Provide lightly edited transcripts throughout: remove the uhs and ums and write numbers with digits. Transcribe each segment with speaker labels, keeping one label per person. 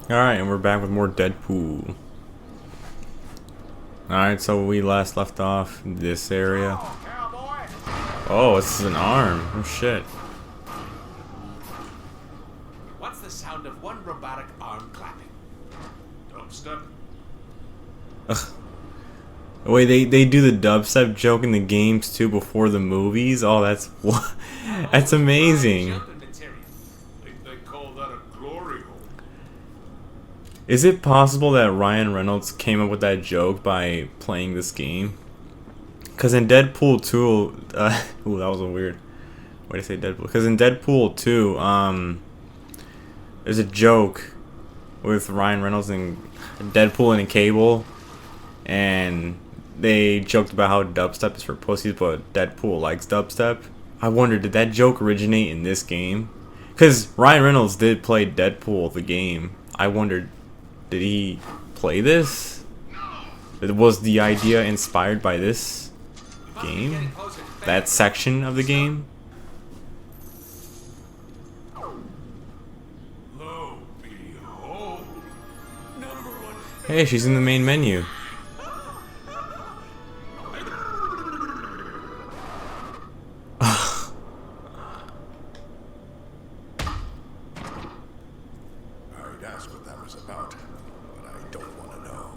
Speaker 1: Alright, and we're back with more Deadpool. Alright, so we last left off in this area. Oh, this is an arm. Oh shit.
Speaker 2: What's the sound of one robotic arm clapping? Dubstep?
Speaker 1: Ugh. Wait, they do the dubstep joke in the games too before the movies? Oh, that's that's amazing.
Speaker 2: They call that a glory hole.
Speaker 1: Is it possible that Ryan Reynolds came up with that joke by playing this game? Because in Deadpool 2, ooh, that was a weird way to say Deadpool. Because in Deadpool 2, there's a joke with Ryan Reynolds and Deadpool and Cable, and they joked about how dubstep is for pussies, but Deadpool likes dubstep. I wonder, did that joke originate in this game? Because Ryan Reynolds did play Deadpool, the game. I wondered, did he play this? Was the idea inspired by this game? That section of the game?
Speaker 2: Lo behold, #1.
Speaker 1: Hey, she's in the main menu.
Speaker 3: I'd ask what that was about, but I don't want to know.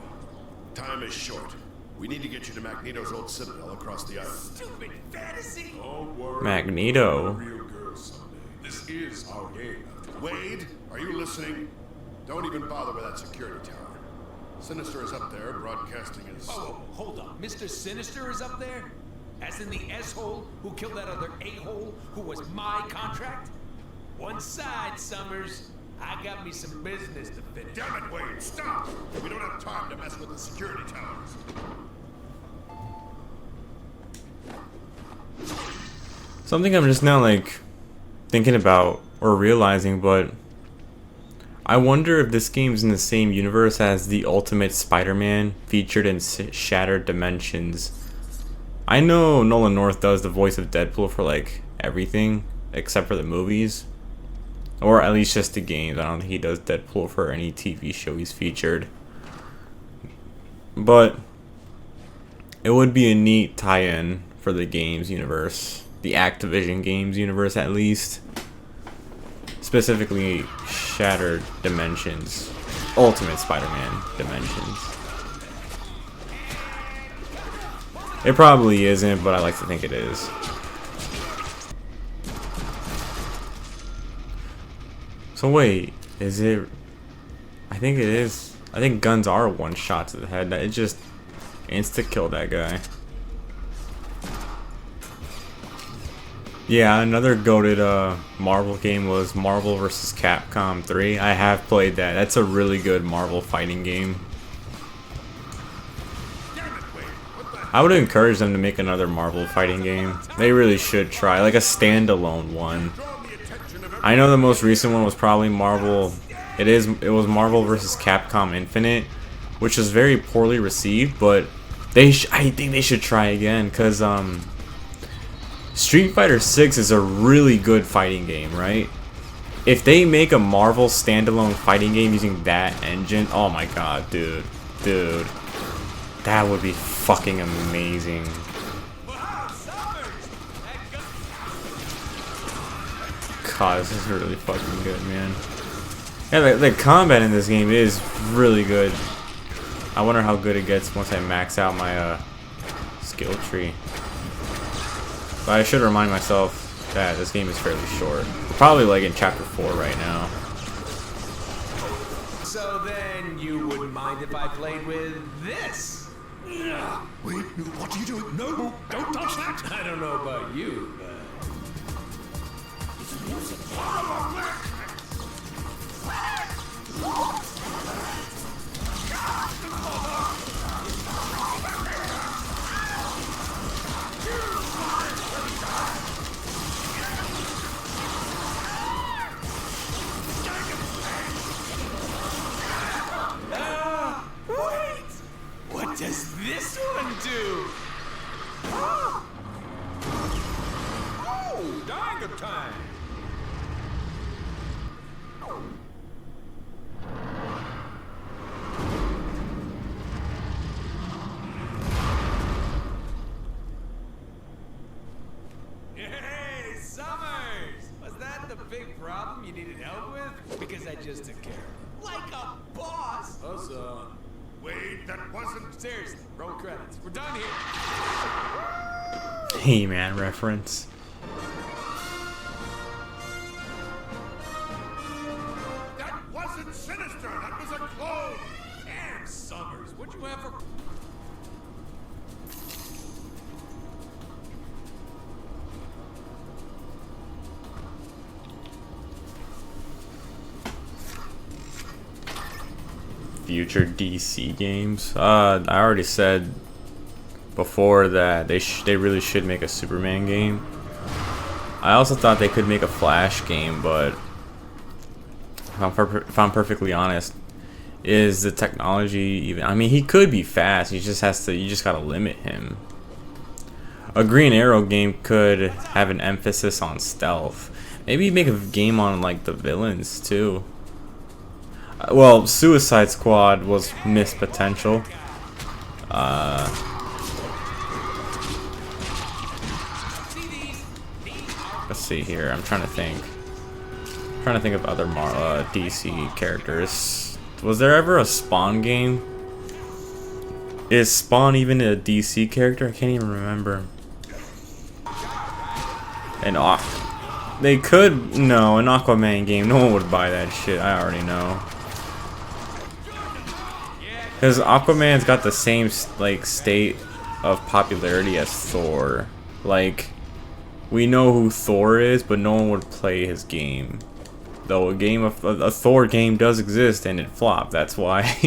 Speaker 3: Time is short. We need to get you to Magneto's old citadel across the island.
Speaker 2: Stupid fantasy.
Speaker 3: Don't worry.
Speaker 1: Magneto.
Speaker 3: Real girl someday. This is our game. Wade, are you listening? Don't even bother with that security tower. Sinister is up there, broadcasting his...
Speaker 2: Oh, hold on. Mr. Sinister is up there? As in the S-hole who killed that other A-hole who was my contract? One side, Summers. I got me some business to finish.
Speaker 3: Damn it, Wade, stop! We don't have time to mess with the security towers.
Speaker 1: Something I'm just now like thinking about or realizing, but I wonder if this game's in the same universe as the Ultimate Spider-Man featured in Shattered Dimensions. I know Nolan North does the voice of Deadpool for like everything except for the movies, or at least just the games. I don't think he does Deadpool for any TV show he's featured. But it would be a neat tie-in for the games universe, the Activision games universe at least. Specifically, Shattered Dimensions, Ultimate Spider-Man Dimensions. It probably isn't, but I like to think it is. So wait, is it? I think it is. I think guns are one shot to the head. It just insta-killed that guy. Yeah, another goated Marvel game was Marvel vs. Capcom 3. I have played that. That's a really good Marvel fighting game. I would encourage them to make another Marvel fighting game. They really should try, like a standalone one. I know the most recent one was probably Marvel. It was Marvel vs. Capcom Infinite, which was very poorly received, but I think they should try again, cause Street Fighter 6 is a really good fighting game, right? If they make a Marvel standalone fighting game using that engine, oh my god, dude, that would be fucking amazing. God, this is really fucking good, man. Yeah, the combat in this game is really good. I wonder how good it gets once I max out my skill tree. But I should remind myself that this game is fairly short. We're probably like in chapter 4 right now.
Speaker 2: So then you wouldn't mind if I played with this?
Speaker 3: Wait, what are you doing? No, don't touch that!
Speaker 2: I don't know about you, but... What does this one do? Oh, dagger time! Like a boss.
Speaker 3: Wade, that wasn't...
Speaker 2: Seriously, roll credits. We're done here.
Speaker 1: He-Man reference.
Speaker 3: That wasn't Sinister! That was a clone!
Speaker 2: Damn, Summers. What'd you have for...
Speaker 1: Future DC games. I already said before that they really should make a Superman game. I also thought they could make a Flash game, but if I'm perfectly honest, is the technology even? I mean, he could be fast. He just has to. You just gotta limit him. A Green Arrow game could have an emphasis on stealth. Maybe make a game on like the villains too. Well, Suicide Squad was missed potential. Let's see here. I'm trying to think. Of other DC characters. Was there ever a Spawn game? Is Spawn even a DC character? I can't even remember. And they could. No, an Aquaman game. No one would buy that shit. I already know. Because Aquaman's got the same like state of popularity as Thor. Like, we know who Thor is, but no one would play his game. Though a Thor game does exist and it flopped. That's why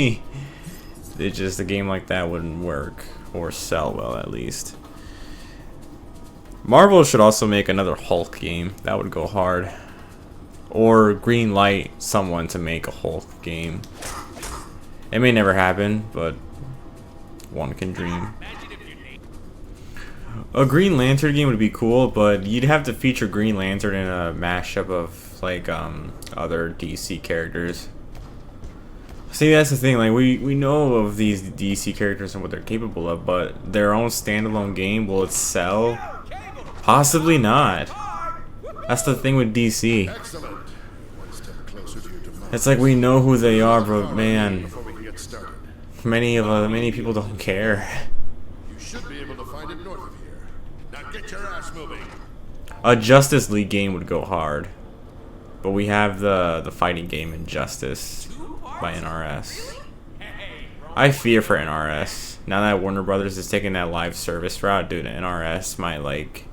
Speaker 1: it's just a game like that wouldn't work or sell well, at least. Marvel should also make another Hulk game. That would go hard. Or green light someone to make a Hulk game. It may never happen, but one can dream. A Green Lantern game would be cool, but you'd have to feature Green Lantern in a mashup of like other DC characters. See, that's the thing. Like we know of these DC characters and what they're capable of, but their own standalone game, will it sell? Possibly not. That's the thing with DC.
Speaker 3: Excellent. One step closer to your demise.
Speaker 1: It's like we know who they are, but man,
Speaker 3: Before we can get started,
Speaker 1: many people don't care.
Speaker 3: you should be able to find it north of here. Now get your ass moving.
Speaker 1: A Justice League game would go hard, but we have the fighting game Injustice by NRS. I fear for NRS now that Warner Brothers is taking that live service route. Dude, NRS might like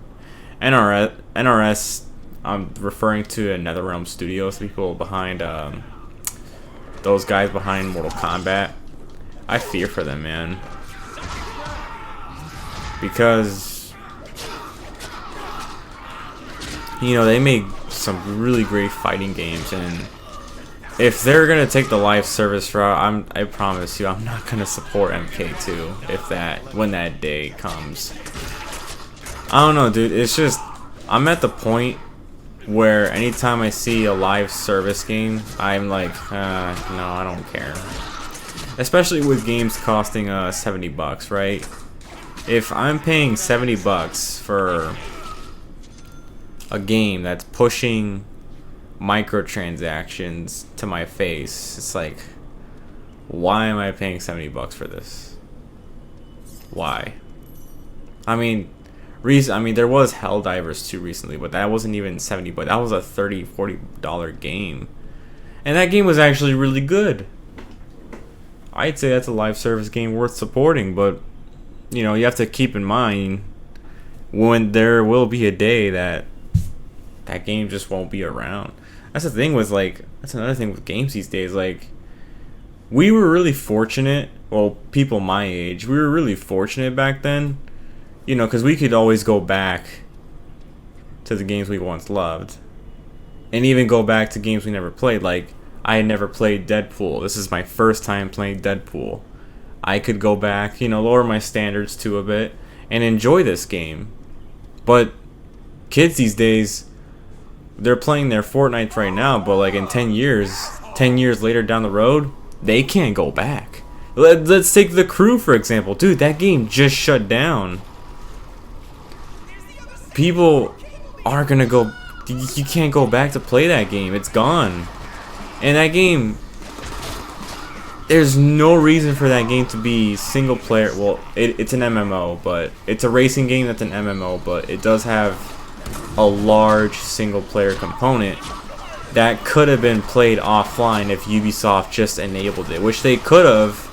Speaker 1: NRS. I'm referring to NetherRealm Studios, people behind those guys behind Mortal Kombat. I fear for them, man, because you know they make some really great fighting games, and if they're gonna take the live service route, I promise you, I'm not gonna support MK2 when that day comes. I don't know, dude. It's just I'm at the point where anytime I see a live service game, I'm like, no, I don't care. Especially with games costing $70, right? If I'm paying $70 for a game that's pushing microtransactions to my face, it's like, why am I paying $70 for this? Why? I mean, there was Helldivers 2 recently, but that wasn't even $70, that was a $30-$40 game, and that game was actually really good. I'd say that's a live service game worth supporting, but you know, you have to keep in mind when there will be a day that game just won't be around. That's the thing with that's another thing with games these days. Like, we were really fortunate, well, people my age, we were really fortunate back then, you know, because we could always go back to the games we once loved, and even go back to games we never played. Like, I had never played Deadpool. This is my first time playing Deadpool. I could go back, you know, lower my standards to a bit and enjoy this game. But kids these days, they're playing their Fortnite right now, but like in 10 years later down the road, they can't go back. Let's take The Crew, for example. Dude, that game just shut down. People are gonna go... You can't go back to play that game. It's gone. And that game there's no reason for that game to be single player. Well, it's an MMO, but it's a racing game that's an MMO, but it does have a large single player component that could have been played offline if Ubisoft just enabled it, which they could have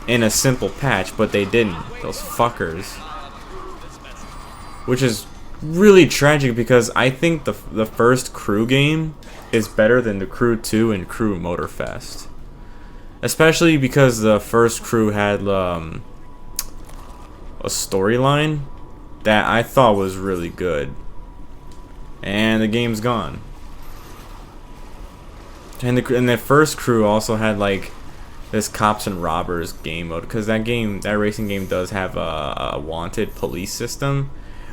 Speaker 1: in a simple patch, but they didn't. Those fuckers. Which is really tragic because I think the first Crew game is better than the Crew 2 and Crew Motorfest. Especially because the first Crew had a storyline that I thought was really good. And the game's gone. And the first Crew also had like this cops and robbers game mode, because that racing game does have a wanted police system,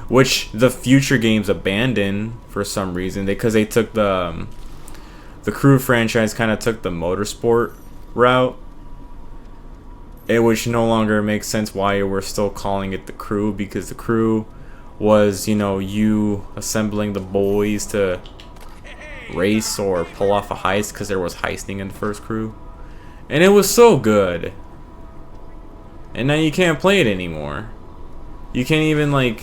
Speaker 1: which the future games abandoned for some reason, because they took the Crew franchise kind of took the motorsport route, which no longer makes sense why we're still calling it the Crew, because the Crew was, you know, you assembling the boys to race or pull off a heist, because there was heisting in the first Crew, and it was so good. And now you can't play it anymore. You can't even like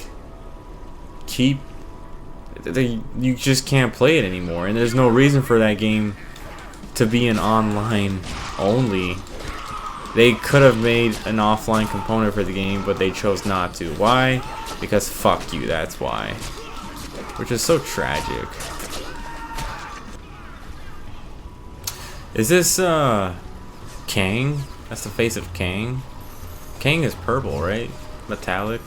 Speaker 1: you just can't play it anymore, and there's no reason for that game to be an online only. They could have made an offline component for the game, but they chose not to. Why? Because fuck you, that's why. Which is so tragic. Is this Kang? That's the face of Kang. Kang is purple, right? Metallic.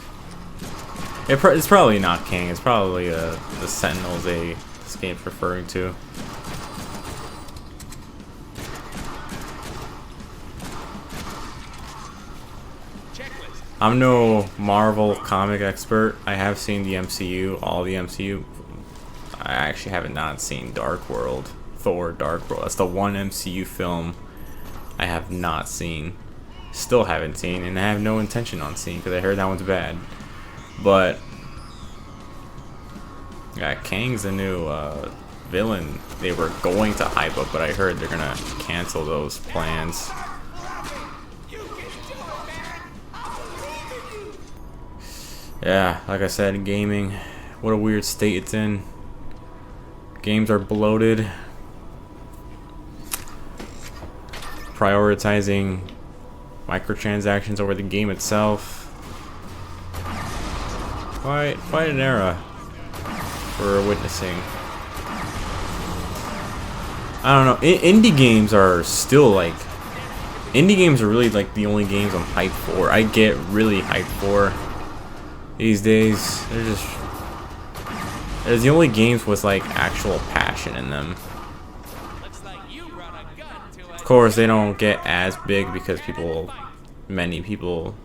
Speaker 1: It's probably not Kang. It's probably the Sentinels this game's referring to. I'm no Marvel comic expert. I have seen the MCU, all the MCU. I actually haven't not seen Dark World. Thor Dark World. That's the one MCU film I have not seen. Still haven't seen, and I have no intention on seeing, because I heard that one's bad. But yeah, Kang's a new villain they were going to hype up, but I heard they're gonna cancel those plans. Yeah, like I said, gaming, what a weird state it's in. Games are bloated. Prioritizing microtransactions over the game itself. Quite an era we're witnessing. I don't know. Indie games are still like... Indie games are really like the only games I'm hyped for. I get really hyped for these days. They're the only games with like actual passion in them. Of course, they don't get as big because many people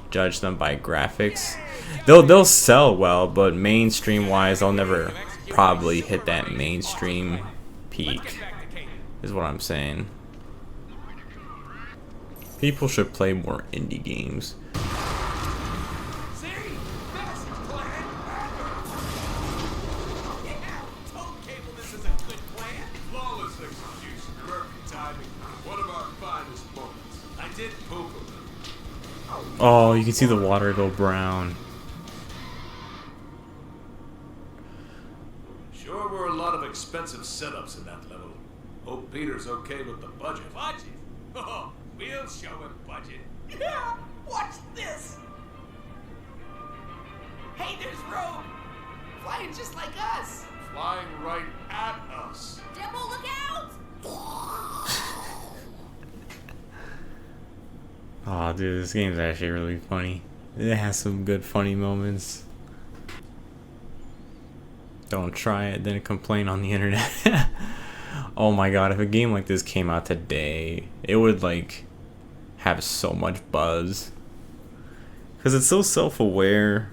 Speaker 1: judge them by graphics. They'll sell well, but mainstream wise, they'll never probably hit that mainstream peak, is what I'm saying. People should play more indie games. Oh, you can see the water go brown.
Speaker 4: Sure were a lot of expensive setups in that level. Hope Peter's okay with the budget.
Speaker 2: Budget? Oh, we'll show him budget. Yeah, watch this. Hey, there's Rogue. Flying just like us.
Speaker 4: Flying right at us.
Speaker 5: Deadpool, look out!
Speaker 1: Oh, dude, this game's actually really funny. It has some good funny moments. Don't try it, then complain on the internet. Oh my god, if a game like this came out today, it would like have so much buzz. Because it's so self-aware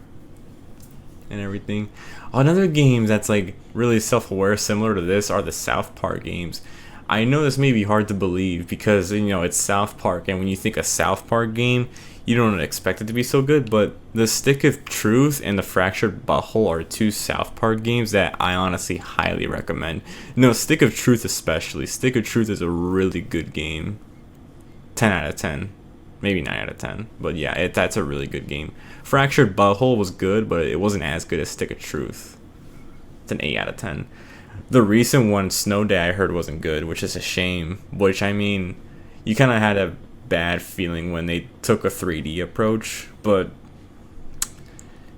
Speaker 1: and everything. Another game that's like really self-aware, similar to this, are the South Park games. I know this may be hard to believe because, you know, it's South Park, and when you think a South Park game, you don't expect it to be so good, but the Stick of Truth and the Fractured Butthole are two South Park games that I honestly highly recommend. No, Stick of Truth especially. Stick of Truth is a really good game. 10 out of 10, maybe 9 out of 10. But yeah, that's a really good game. Fractured Butthole was good, but it wasn't as good as Stick of Truth. It's an 8 out of 10. The recent one, Snow Day, I heard wasn't good, which is a shame. Which, I mean, you kind of had a bad feeling when they took a 3D approach, but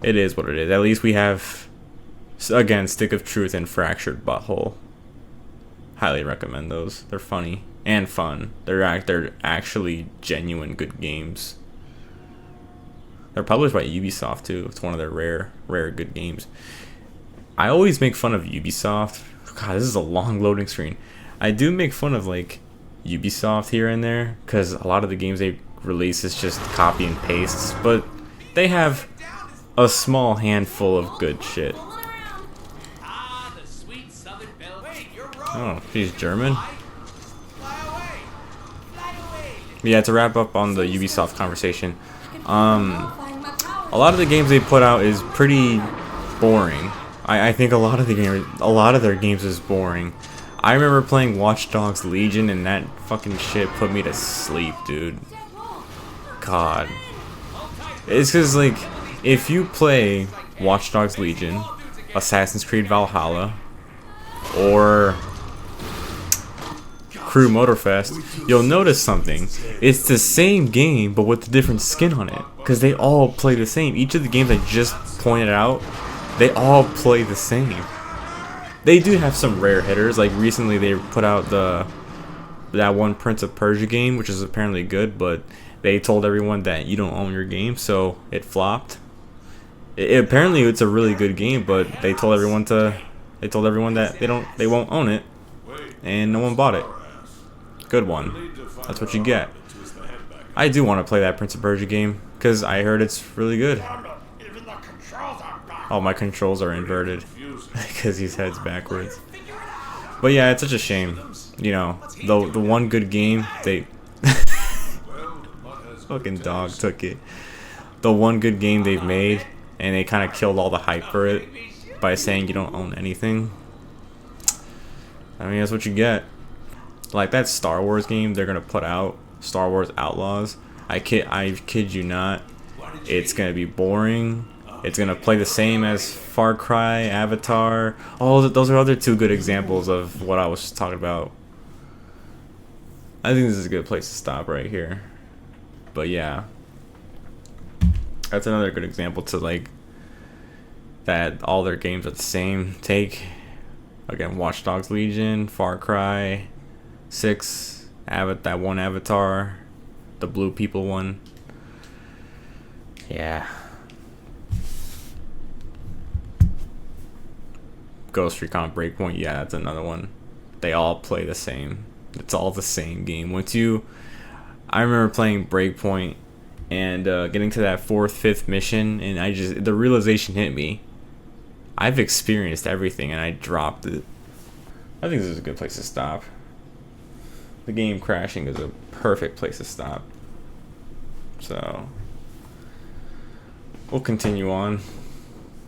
Speaker 1: it is what it is. At least we have, again, Stick of Truth and Fractured Butthole. Highly recommend those. They're funny and fun. They're actually genuine good games. They're published by Ubisoft too. It's one of their rare good games. I always make fun of Ubisoft. God, this is a long loading screen. I do make fun of like Ubisoft here and there because a lot of the games they release is just copy and pastes, but they have a small handful of good shit. Oh, she's German. But yeah, to wrap up on the Ubisoft conversation, a lot of the games they put out is pretty boring. I think a lot of their games is boring. I remember playing Watch Dogs Legion and that fucking shit put me to sleep, dude. God. It's cause like, if you play Watch Dogs Legion, Assassin's Creed Valhalla, or Crew Motorfest, you'll notice something. It's the same game, but with a different skin on it. Because they all play the same. Each of the games I just pointed out, they all play the same. They do have some rare hitters. Like recently they put out that one Prince of Persia game, which is apparently good, but they told everyone that you don't own your game, so it flopped. Apparently it's a really good game, but they told everyone that they won't own it, and no one bought it. Good one. That's what you get. I do want to play that Prince of Persia game because I heard it's really good. Oh, my controls are inverted because his head's backwards. But yeah, it's such a shame. You know, the one good game they fucking dog took it. The one good game they've made, and they kind of killed all the hype for it by saying you don't own anything. I mean, that's what you get. Like that Star Wars game they're gonna put out, Star Wars Outlaws. I kid you not. It's gonna be boring. It's gonna play the same as Far Cry, Avatar. Oh, those are other two good examples of what I was talking about. I think this is a good place to stop right here. But yeah, that's another good example to like that all their games are the same take. Again, Watch Dogs Legion, Far Cry 6, that one Avatar, the Blue People one. Yeah. Ghost Recon Breakpoint, yeah, that's another one. They all play the same. It's all the same game. I remember playing Breakpoint and getting to that 4th, 5th mission, and the realization hit me. I've experienced everything, and I dropped it. I think this is a good place to stop. The game crashing is a perfect place to stop. So, we'll continue on.